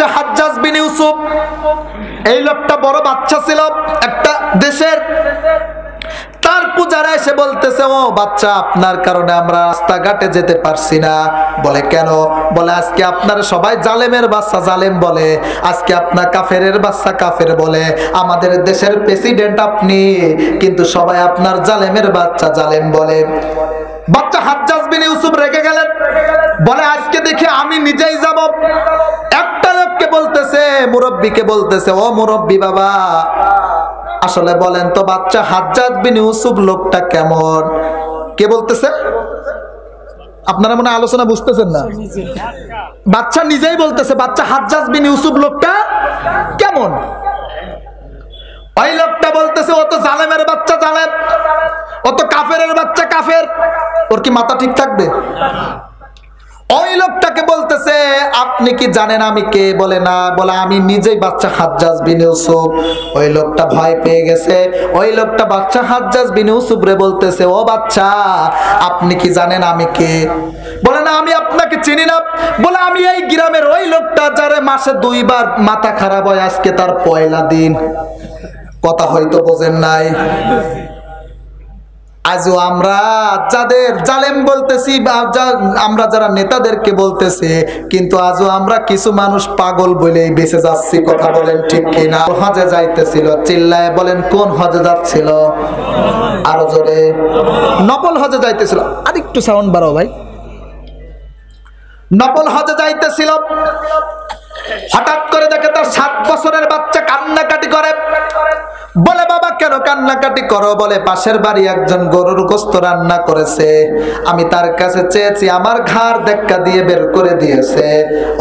বাচ্চা হাজ্জাজ বিন ইউসুফ, এই লোকটা বড় বাচ্চা ছিল একটা দেশের। তার পূজারা এসে বলতেছে, ও বাচ্চা, আপনার কারণে আমরা রাস্তাঘাটে যেতে পারছি না। বলে কেন? বলে আজকে আপনার সবাই জালেমের বাচ্চা জালেম বলে, আজকে আপনার কাফেরের বাচ্চা কাফের বলে। আমাদের দেশের প্রেসিডেন্ট আপনি, কিন্তু সবাই আপনার জালেমের বাচ্চা জালেম বলে। বাচ্চা হাজ্জাজ বিন ইউসুফ রেগে গেলেন, বলে আজকে দেখে আমি নিজেই যাব। একটা লোককে বলতেছে, মুরব্বীকে বলতেছে, ও মুরব্বী বাবা, আসলে বলেন তো বাচ্চা হাজ্জাজ বিন ইউসুফ লোকটা কেমন? কে বলতেছে? আপনারা মনে আলোচনা বুঝতেছেন না। বাচ্চা নিজেই বলতেছে বাচ্চা হাজ্জাজ বিন ইউসুফ লোকটা কেমন। ওই লোকটা বলতেছে, ও তো জালেমের বাচ্চা জালেম, ও তো কাফেরের বাচ্চা কাফের। ওর কি মাথা ঠিক থাকবে? ওই লোকটাকে বলতেছে, আপনি কি জানেন আমি কে? বলে না। বলে আমি নিজেই বাচ্চা হাজ্জাজ বিন ইউসুফ। ওই লোকটা ভয় পেয়ে গেছে। ওই লোকটা বাচ্চা হাজ্জাজ বিন ইউসুফ রে বলতেছে, ও বাচ্চা, আপনি কি জানেন আমি কে? বলে না, আমি আপনাকে চিনি না। বলে আমি এই গ্রামের ওই লোকটা যারে মাসে 2 বার মাথা খারাপ হয়, আজকে তার পয়লা দিন। কথা হয়তো বোঝেন নাই। আজও আমরা যাদের জালেম বলতেছি, আমরা যারা নেতাদেরকে বলতেছি, কিন্তু আজও আমরা কিছু মানুষ পাগল বলেই বেঁচে যাচ্ছি। কথা বলেন ঠিক কিনা? হজে যাইতেছিল, চিল্লায় বলেন কোন হজে যাচ্ছিল? আরো জোরে। নফল হজে যাইতেছিল। আর একটু সাউন্ড বাড়াও ভাই। নফল হজে যাইতেছিল, হঠাৎ করে দেখে তার 7 বছরের বাচ্চা কান্নাকাটি করে। বলে বাবা কেন কান্নাকাটি করো? বলে পাশের বাড়ি একজন গরুর গোশত রান্না করেছে, আমি তার কাছে চেয়েছি, আমার ঘাড় ধাক্কা দিয়ে বের করে দিয়েছে।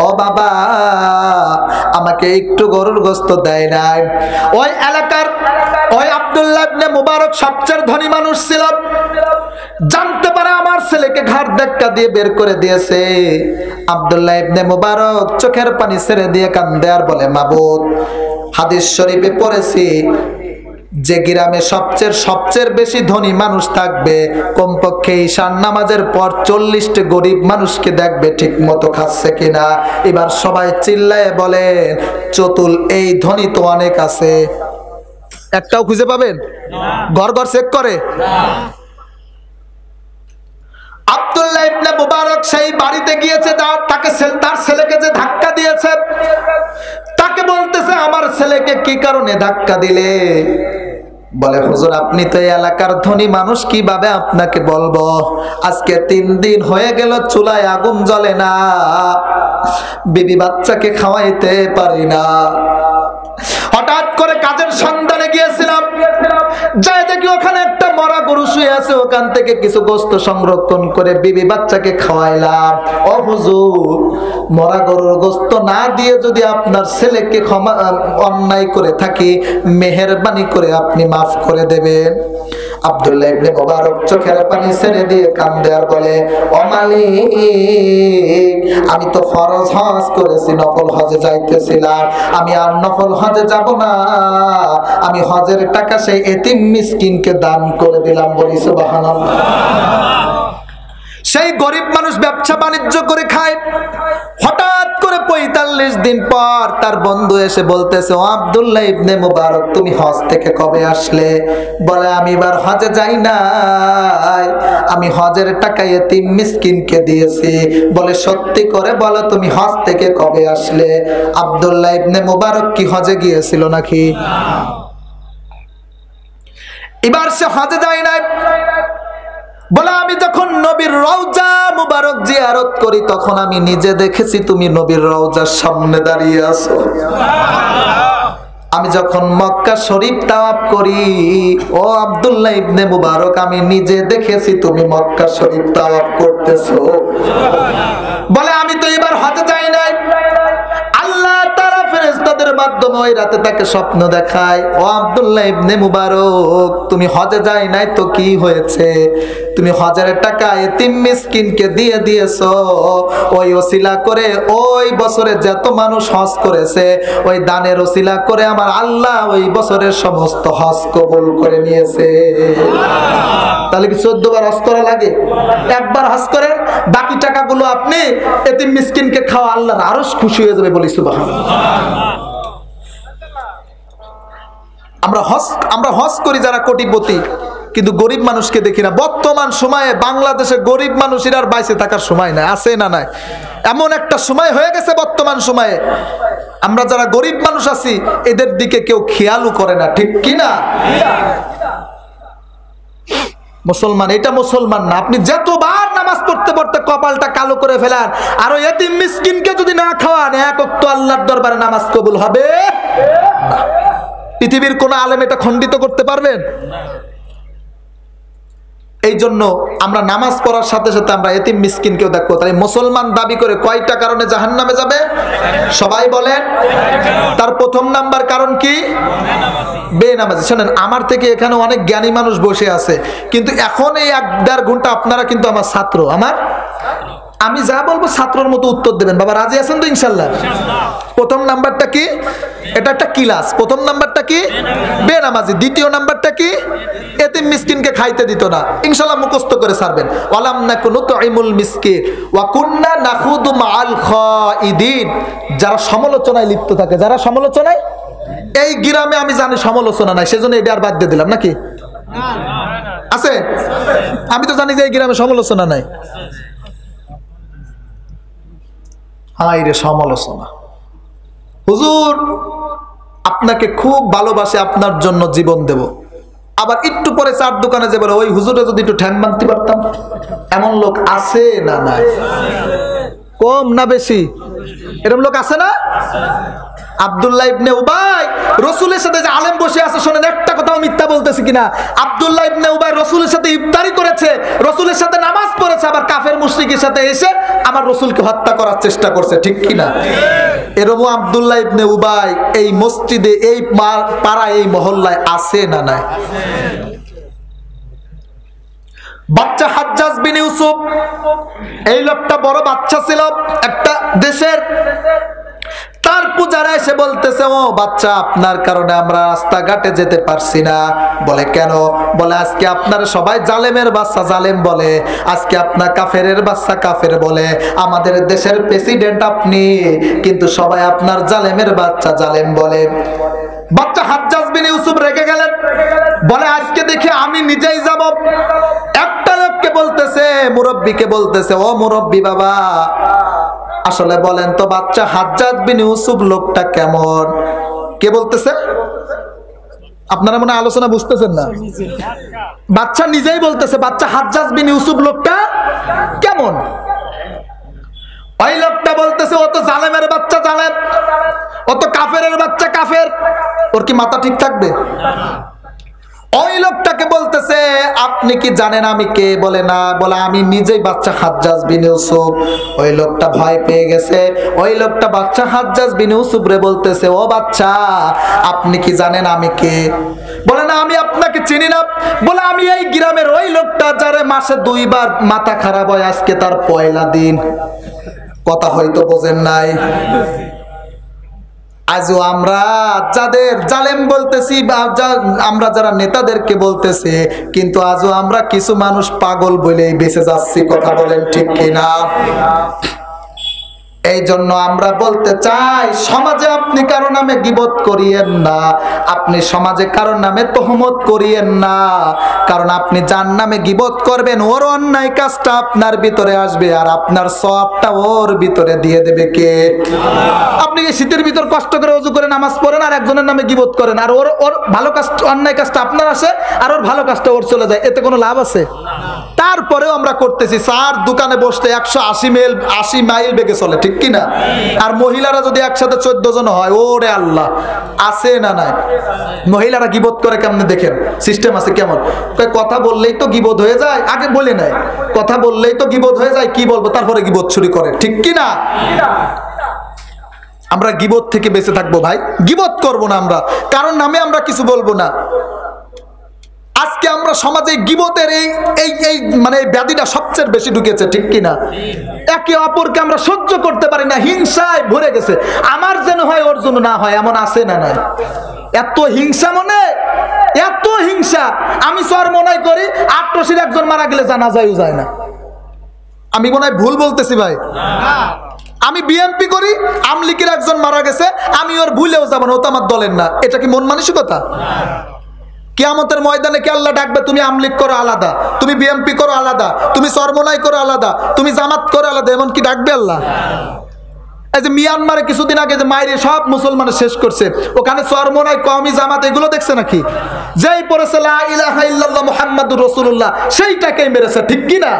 ও বাবা, আমাকে একটু গরুর গোশত দেয় নাই। ওই এলাকার ওই আব্দুল্লাহ ইবনে মুবারক সবচেয়ে ধনী মানুষ ছিল। জানতে পারে আমার ছেলেকে ঘাড় ধাক্কা দিয়ে বের করে দিয়েছে। আব্দুল্লাহ ইবনে মুবারক চোখের পানি ছেড়ে দিয়ে কান্দে আর বলে, মাবুদ, হাদিস শরীফে পড়েছি যে গ্রামে সবচেয়ে বেশি ধনী মানুষ থাকবে, কমপক্ষে ঈশান নামাজের পর 40টা গরিব মানুষকে দেখবে ঠিক মতো খাচ্ছে কিনা। এবার সবাই চিল্লায় বলেন, চতুল, এই ধনী তো অনেক আছে, একটাও খুঁজে পাবেন? ঘর ঘর চেক করে। আব্দুল্লাহ ইবনে মুবারক সেই বাড়িতে গিয়েছে, তার ছেলেকে যে ধাক্কা দিয়েছে, তাকে বলতেছে, আমার ছেলেকে কি কারণে ধাক্কা দিলে? বলে, হুজুর, আপনি তো এই এলাকার ধনী মানুষ, কিভাবে আপনাকে বলবো? আজকে 3 দিন হয়ে গেল চুলায় আগুন জ্বলে না, বিবি বাচ্চাকে খাওয়াইতে পারি না। হঠাৎ করে কাজের সন্ধানে গিয়েছিলাম, যাই দেখি ওখানে একটা মরা গরু শুয়ে আছে, ওখান থেকে কিছু গোশত সংরক্ষণ করে বিবি বাচ্চাকে খাওয়াইলাম। ও হুজুর, মরা গরুর গোশত না দিয়ে যদি আপনার ছেলেকে অন্যায় করে থাকি, মেহেরবানি করে আপনি মাফ করে দেবেন। আব্দুল্লাহ ইবনে মুবারক চোখের পানি ছেড়ে দিয়ে কান্দে আর বলে, ও মালিক, আমি তো ফরজ হজ করেছি, নফল হজে যাইতেছিলাম, আমি আর নফল হজে যাব না, আমি হজের টাকা সেই এতিম মিসকিনকে দান করে দিলাম। বলি সুবহানাল্লাহ। সেই গরিব মানুষ ব্যবসা বাণিজ্য করে খায়। হঠাৎ করে 45 দিন পর তার বন্ধু এসে বলতেছে, ও আব্দুল্লাহ ইবনে মুবারক, তুমি হজ থেকে কবে আসলে? বলে, আমি এবার হজে যাই নাই, আমি হজের টাকা এতিম মিসকিনকে দিয়েছি। বলে, সত্যি করে বলো, তুমি হজ থেকে কবে আসলে? আব্দুল্লাহ ইবনে মুবারক কি হজে গিয়েছিল নাকি? এবার সে হজে যায় নাই। বলে, আমি যখন নবীর রওজা মুবারক জিয়ারত করি, তখন আমি নিজে দেখেছি তুমি নবীর রওজার সামনে দাঁড়িয়ে আছো। আমি যখন মক্কা শরীফ তাওয়াফ করি, ও আব্দুল্লাহ ইবনে মুবারক, আমি নিজে দেখেছি তুমি মক্কা শরীফ তাওয়াফ করতেছো। বলে, আমি তো এবার হজে যাই নাই। আল্লাহ তাআলা ফেরেশতাদের মাধ্যমে ওই রাতে তাকে স্বপ্ন দেখায়, ও আব্দুল্লাহ ইবনে মুবারক, তুমি হজে যাই নাই তো কি হয়েছে? তুমি হজের টাকা এতিম মিসকিনকে দিয়ে দিয়েছো, ওই ওসিলা করে ওই বছরে যত মানুষ হজ করেছে ওই দানের ওসিলা করে আমার আল্লাহ ওই বছরের সমস্ত হজ কবুল করে নিয়েছে। তাহলে কি 14 বার হজ করা লাগে? একবার হজ করেন, বাকি টাকাগুলো আপনি এতিম মিসকিনকে খাওয়া, আল্লাহর আরশ খুশি হয়ে যাবে, বলি সুবহানাল্লাহ। আমরা হজ করি যারা কোটিপতি, কিন্তু গরিব মানুষকে দেখি না। বর্তমান সময়ে বাংলাদেশে গরিব মানুষের আর বাইসে থাকার সময় নাই, আছে না নাই? এমন একটা সময় হয়ে গেছে বর্তমান সময়ে, আমরা যারা গরিব মানুষ আছি এদের দিকে কেউ খেয়ালও করে না, ঠিক কি না? মুসলমান এটা মুসলমান না। আপনি যতবার নামাজ পড়তে পড়তে কপালটা কালো করে ফেলান, আর ওই এতিম মিসকিনকে যদি না খাওয়ান, এক ওয়াক্ত আল্লাহর দরবারে নামাজ কবুল হবে না। পৃথিবীর কোন আলেম এটা খণ্ডিত করতে পারবেন? এই জন্য আমরা নামাজ পড়ার সাথে সাথে আমরা এতিম মিসকিনকেও দেখবো। তাই মুসলমান দাবি করে কয়টা কারণে জাহান্নামে যাবে? সবাই বলেন। তার প্রথম নাম্বার কারণ কি? বেনামাজি। শোনেন, আমার থেকে এখানে অনেক জ্ঞানী মানুষ বসে আছে, কিন্তু এখন এই 1-1.5 ঘন্টা আপনারা কিন্তু আমার ছাত্র, আমি যা বলবো ছাত্রর মতো উত্তর দেবেন। বাবা রাজি আছেন তো ইনশাল্লাহ? প্রথম নাম্বারটা কি? এটা একটা ক্লাস। প্রথম নাম্বারটা কি? বেনামাজি। দ্বিতীয় নাম্বারটা কি? এতিম মিসকিনকে খাইতে দিত না। ইনশাআল্লাহ মুখস্থ করে ছাড়বেন। ওয়ালাম নাকুনু তুইমুল মিসকিন ওয়া কুননা নাখুদু মাআল খাইদিন। যারা সমালোচনায় লিপ্ত থাকে, যারা সমালোচনায়, এই গ্রামে আমি জানি সমালোচনা নাই, সেজন্য এটা আর বাদ দিয়ে দিলাম। নাকি আছে? আমি তো জানি যে এই গ্রামে সমালোচনা নাই। হায় রে সমালোচনা! হুজুর আপনাকে খুব ভালোবাসে, আপনার জন্য জীবন দেব, আবার একটু পরে চার দোকানে যে বলে ওই হুজুরে যদি একটু ঠ্যাং ভাঙতে পারতাম। এমন লোক আছে না নাই? কম না বেশি? এরকম লোক আছে না? আব্দুল্লাহ ইবনে উবাই রাসূলের সাথে যে আলেম বসে আছে, শুনেন একটা কথাও মিথ্যা বলতেছি কিনা। আব্দুল্লাহ ইবনে উবাই রাসূলের সাথে ইফতারি করেছে, রাসূলের সাথে নামাজ পড়েছে, আবার কাফের মুশরিকের সাথে এসে আমার রাসূলকে হত্যা করার চেষ্টা করছে, ঠিক কিনা? এরকম আব্দুল্লাহ ইবনে উবাই এই মসজিদে, এই পাড়ায়, এই মহল্লায় আছে না নাই? বাচ্চা হাজ্জাজ বিন ইউসুফ, এই লোকটা বড় বাচ্চা ছিল একটা দেশের। তার পূজারা এসে বলতেছে, ও বাচ্চা, আপনার কারণে আমরা রাস্তাঘাটে যেতে পারছি না। বলে কেন? বলে আজকে আপনার সবাই জালেমের বাচ্চা জালেম বলে, আজকে আপনার কাফেরের বাচ্চা কাফের বলে। আমাদের দেশের প্রেসিডেন্ট আপনি, কিন্তু সবাই আপনার জালেমের বাচ্চা জালেম বলে। বাচ্চা হাজ্জাজ বিন ইউসুফ রেগে গেলেন, বলে আজকে দেখে আমি নিজেই যাব। একটা লোককে বলতেছে, মুরব্বীকে বলতেছে, ও মুরব্বী বাবা, আসলে বলেন তো বাচ্চা হাজ্জাজ বিন ইউসুফ লোকটা কেমন? কে বলতেছে? আপনারা মনে আলোচনা বুঝতেছেন না। বাচ্চা নিজেই বলতেছে বাচ্চা হাজ্জাজ বিন ইউসুফ লোকটা কেমন। ওই লোকটা বলতেছে, ও তো জালেমের বাচ্চা জালেম, ও তো কাফেরের বাচ্চা কাফের। ওর কি মাথা ঠিক থাকবে? ওই লোকটাকে বলতেছে, আপনি কি জানেন আমি কে? বলে না। বলে আমি নিজেই বাচ্চা হাজ্জাজ বিন ইউসুফ। ওই লোকটা ভয় পেয়ে গেছে। ওই লোকটা বাচ্চা হাজ্জাজ বিন ইউসুফ রে বলতেছে, ও বাচ্চা, আপনি কি জানেন আমি কে? বলে না, আমি আপনাকে চিনি না। বলে আমি এই গ্রামের ওই লোকটা যারে মাসে 2 বার মাথা খারাপ হয়, আজকে তার পয়লা দিন। কথা হয়তো বোঝেন নাই। আজও আমরা যাদের জালেম বলতেছি, আমরা যারা নেতাদেরকে বলতেছি, কিন্তু আজও আমরা কিছু মানুষ পাগল বলেই বেঁচে যাচ্ছি। কথা বলেন ঠিক কিনা? এই জন্য আমরা বলতে চাই, সমাজে আপনি কারো নামে গীবত করিয়েন না, আপনি সমাজে কারো নামে তহমত করিয়েন না। কারণ আপনি যার নামে গীবত করবেন, ওর অন্যায় কাজটা আপনার ভিতরে আসবে, আর আপনার সওয়াবটা ওর ভিতরে দিয়ে দেবে কে? আপনি এই শীতের ভিতর কষ্ট করে ওযু করে নামাজ পড়েন, আর একজনের নামে গীবত করেন, আর ওর ভালো কাজ, অন্যায় কাজটা আপনার আসে, আর ওর ভালো কাজটা ওর চলে যায়। এতে কোনো লাভ আছে? তারপরেও আমরা করতেছি। চার দোকানে বসতে 180 মাইল বেগে চলে, ঠিক কিনা? আর মহিলারা যদি একসাথে 14 জন হয়, ওরে আল্লাহ, আছে না নাই? মহিলারা গীবত করে কেমনে দেখেন, সিস্টেম আছে কেমন। কথা বললেই তো গীবত হয়ে যায়, আগে বলে নাই, কথা বললেই তো গীবত হয়ে যায়, কি বলবো, তারপরে গীবত শুরু করে, ঠিক কিনা? আমরা গীবত থেকে বেঁচে থাকবো ভাই, গীবত করব না আমরা, কারণ নামে আমরা কিছু বলবো না। আজকে আমরা সমাজে গীবতের এই মানে ব্যাধিটা সবচেয়ে বেশি ঢুকেছে, ঠিক কিনা? একে অপরকে আমরা সহ্য করতে পারি না, হিংসায় ভরে গেছে। আমার যেন হয় ওর জন্য না হয়, এমন আছে না নাই? এত হিংসা, মনে এত হিংসা। আমি সর মনে করি আট্রসির একজন মারা গেলে জানাজাও যায় না। আমি মনে হয় ভুল বলতেছি ভাই? আমি বিএনপি করি, আমলিকের একজন মারা গেছে, আমি ওর ভুলেও যাবো না, ও তো আমার দলের না। এটা কি মন মানসিকতা? কিয়ামতের ময়দানে কি আল্লাহ ডাকবে, তুমি আমলিক করো আলাদা, তুমি বিএনপি করো আলাদা, তুমি সরমনাই করো আলাদা, তুমি জামাত করো আলাদা, এমন কি ডাকবে আল্লাহ? এই যে মিয়ানমারে কিছুদিন আগে যে মাইরে সব মুসলমানের শেষ করছে, ওখানে সরমনাই, কওমি, জামাত এগুলো দেখছে নাকি? যেই পড়েছে লা ইলাহা ইল্লাল্লাহ মুহাম্মাদুর রাসূলুল্লাহ, সেইটাকেই মেরেছে, ঠিক কি না?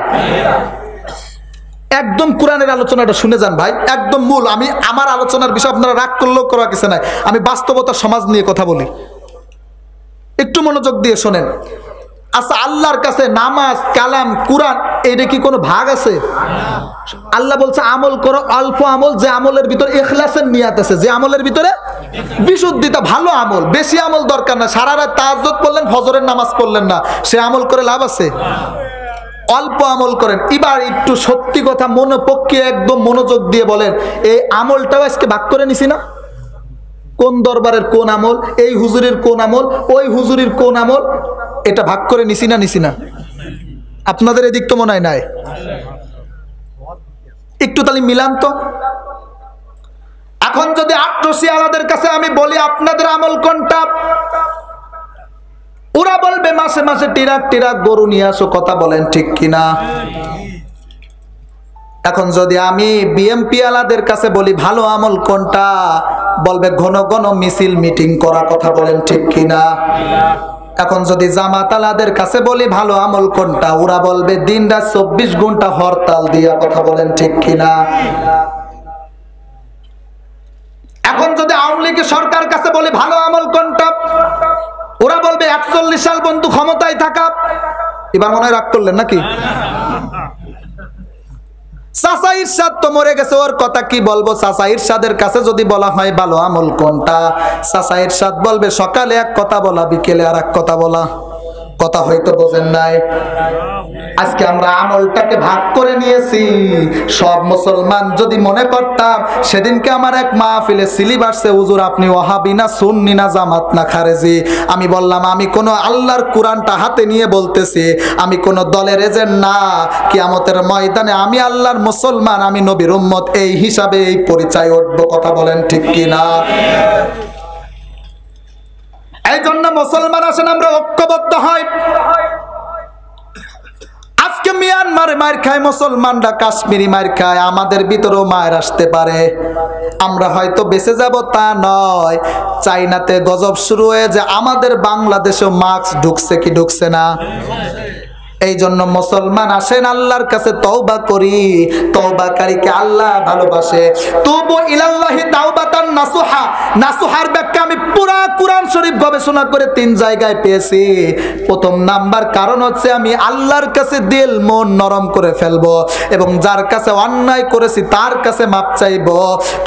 একদম কোরআনের আলোচনাটা শুনে যান ভাই, একদম মূল। আমি আমার আলোচনার বিষয় আপনারা রাগ করলেও করা কিছু নাই, আমি বাস্তবতা সমাজ নিয়ে কথা বলি, একটু মনোযোগ দিয়ে শোনেন। আচ্ছা, আল্লাহর কাছে নামাজ, কালাম, কোরআন, এর কি কোনো ভাগ আছে? আল্লাহ বলছে আমল করো, অল্প আমল, যে আমলের ভিতরে ইখলাসের নিয়াত আছে, যে আমলের ভিতরে বিশুদ্ধিতা, ভালো আমল। বেশি আমল দরকার না, সারা রাত তাহাজ্জুদ পড়লেন, ফজরের নামাজ পড়লেন না, সে আমল করে লাভ আছে? অল্প আমল করেন। এবার একটু সত্যি কথা মনে পক্ষে একদম মনোযোগ দিয়ে বলেন, এই আমলটাও আজকে ভাগ করে নিছি না? কোন দরবারের কোন আমল, এই হুজুরের কোন আমল, ওই হুজুরের কোন আমল, এটা ভাগ করে নিছি না? নিছি না? আপনাদের এদিক তো মনে হয় নাই। একটু তাহলে মিলান তো। এখন যদি আট্রসি আলাদের কাছে আমি বলি আপনাদের আমল কোনটা, ওরা বলবে মাসে মাসে টিরাক টিরাক গরু নিয়ে আসো, কথা বলেন ঠিক কিনা? এখন যদি আমি বিএমপি আলাদের কাছে বলি ভালো আমল কোনটা, বলবে ঘন ঘন মিছিল মিটিং করা, কথা বলেন ঠিক কিনা? এখন যদি জামাত আলাদের কাছে বলি ভালো আমল কোনটা, ওরা বলবে দিন রাত 24 ঘন্টা হরতাল দিয়া, কথা বলেন ঠিক কিনা? এখন যদি আওয়ামী লীগের সরকার কাছে বলি ভালো আমল কোনটা, ওরা বলবে 41 সাল পর্যন্ত ক্ষমতায় থাকা। এবার মনে হয় রাগ করলেন নাকি? চাচা ইরশাদ তো মরে গেছে, ওর কথা কি বলবো? চাচা ইরশাদের কাছে যদি বলা হয় ভালো আমল কোনটা, চাচা ইরশাদ বলবে সকালে এক কথা বলা, বিকেলে আর এক কথা বলা। কথা হয়তো বোঝেন নাই। আজকে আমরা আমলটাকে ভাগ করে নিয়েছি। সব মুসলমান যদি মনে করতাম, সেদিনকে আমার এক মাহফিলে সিলিপ আসছে, হুজুর আপনি ওয়াহাবি না, সুন্নি না, জামাত না, খারেজি। আমি বললাম আমি কোন আল্লাহর কোরআনটা হাতে নিয়ে বলতেছি, আমি কোন দলের এজেন্ট না। কিয়ামতের ময়দানে আমি আল্লাহর মুসলমান, আমি নবীর উম্মত, এই হিসাবে এই পরিচয় উঠবো। কথা বলেন ঠিক কিনা? এই জন্য মুসলমান আসেন আমরা ঐক্যবদ্ধ হই। আজকে মিয়ানমারে মার খায় মুসলমানরা, কাশ্মীরি মার খায়, আমাদের ভিতরেও মায়ের আসতে পারে। আমরা হয়তো বেঁচে যাব তা নয়। চাইনাতে গজব শুরু হয়ে যে আমাদের বাংলাদেশেও মাস্ক ঢুকছে কি ঢুকছে না? এই জন্য মুসলমান আসেন আল্লাহর কাছে তওবা করি। তওবাকারীকে আল্লাহ ভালোবাসে। তুবু ইলাল্লাহি তাওবাতান নাসুহা। নাসুহার ব্যাখ্যা আমি পুরা কোরআন শরীফ গবেষণা করে 3 জায়গায় পেয়েছি। প্রথম নাম্বার কারণ হচ্ছে আমি আল্লাহর কাছে দিল মন নরম করে ফেলবো এবং যার কাছে অন্যায় করেছি তার কাছে মাপ চাইবো।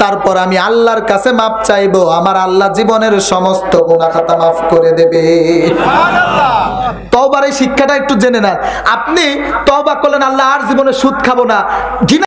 তারপর আমি আল্লাহর কাছে মাপ চাইবো, আমার আল্লাহ জীবনের সমস্ত গুনাহ খাতা মাফ করে দেবে। সুবহানাল্লাহ। তওবার এই শিক্ষাটা একটু জেনে নেন। আপনি তওবা করলেন, আল্লাহ আর জীবনে সুদ খাবো না,